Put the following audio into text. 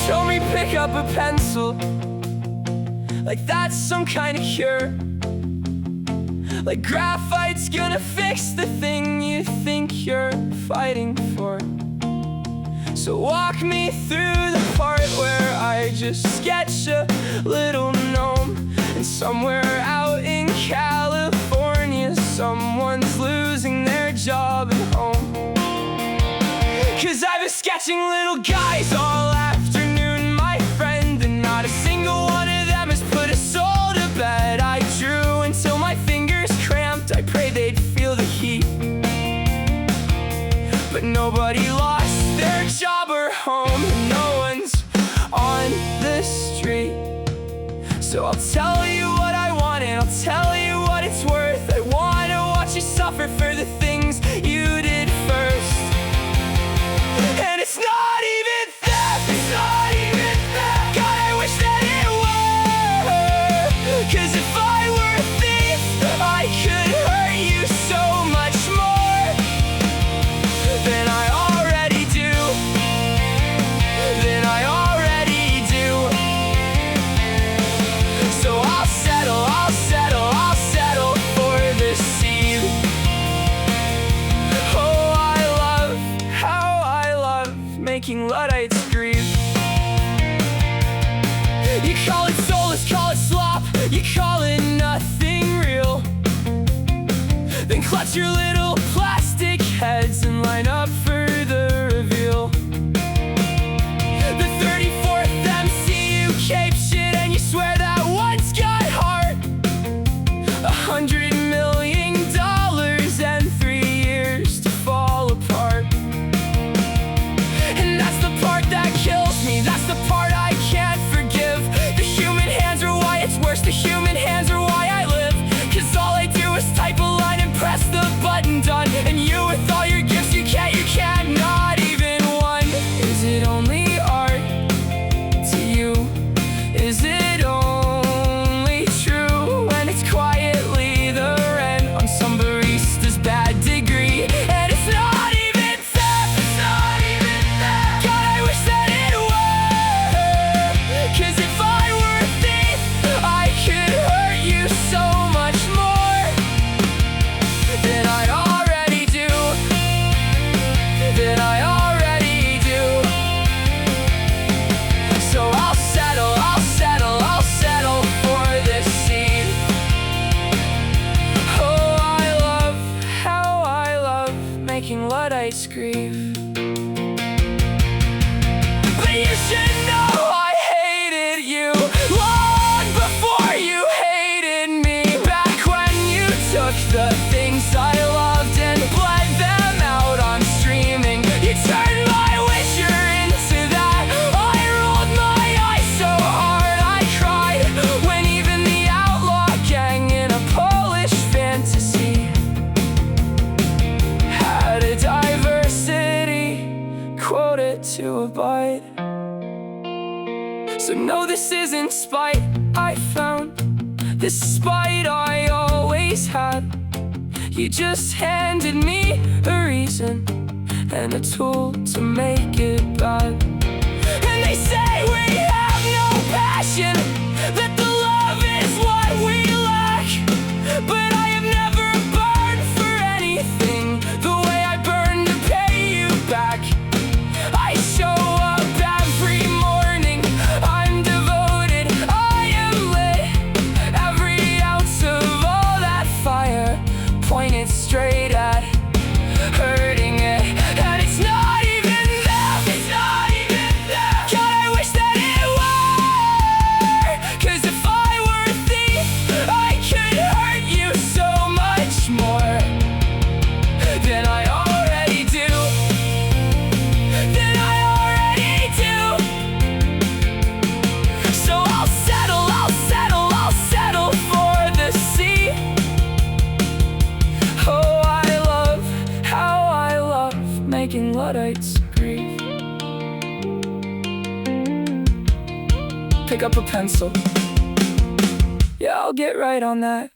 told me pick up a pencil, like that's some kind of cure. Like graphite's gonna fix the thing you think you're fighting for. So walk me through the part where I just sketch a little gnome, and somewhere out in California someone's losing their job and home. 'Cause I've been sketching little guys all afternoon, my friend, and not a single one of them has put a soul to bed. I drew until my fingers cramped, I prayed they'd feel the heat, but nobody lost their job or home, and no one's on the street. So I'll tell you what I want and I'll tell you what it's worth. I wanna watch you suffer for the things you did first. And it's not even theft, it's not even theft. God, I wish that it were. 'Cause if I were a thief, I could hurt you so much more than I already do. Than I already do. So I'll settle for the seed. Oh, how I love making Luddites grieve. You call it soulless, call it slop, you call it nothing real. Then clutch your little plastic heads and line up for the reveal. The 34th MCU cape shit, and you swear that one's got heart. $100 million and 3 years to fall apart. And that's the part that kills me, that's the part I can't forgive. The human hands are why it's worse, the human hands are why I live. 'Cause all I do is type a line and press the button, done. And you with all your gifts, you can't, not even one. Is it only art to you? Is it only true when it's quietly the rent on some barista's bad degree? And it's not even theft, it's not even theft. God, I wish that it were. 'Cause if I were a thief, I could hurt you so much more than I already do. Than I already do. So I'll settle for this seed. Oh, how I love making Luddites grieve. But you should know I hated you long before you hated me. Back when you took the things I loved and bled them out on streaming. You turned my wisher into that. I rolled my eyes so hard I cried when even the outlaw gang in a Polish fantasy had a diversity quota to abide. So no, this isn't spite I found, this spite I always had. You just handed me a reason and a tool to make it bad. And they say we have no passion, that the love is what we lack. But I have never burned for anything the way I burn to pay you back. I show up every morning, I'm devoted, I am lit. Every ounce of all that fire pointed straight at hurting it. And it's not even theft, it's not even theft. God, I wish that it were. 'Cause if I were a thief, I could hurt you so much more than I already do. Than I already do. So I'll settle for the sea. Oh, how I love making Luddites grieve. Pick up a pencil. Yeah, I'll get right on that.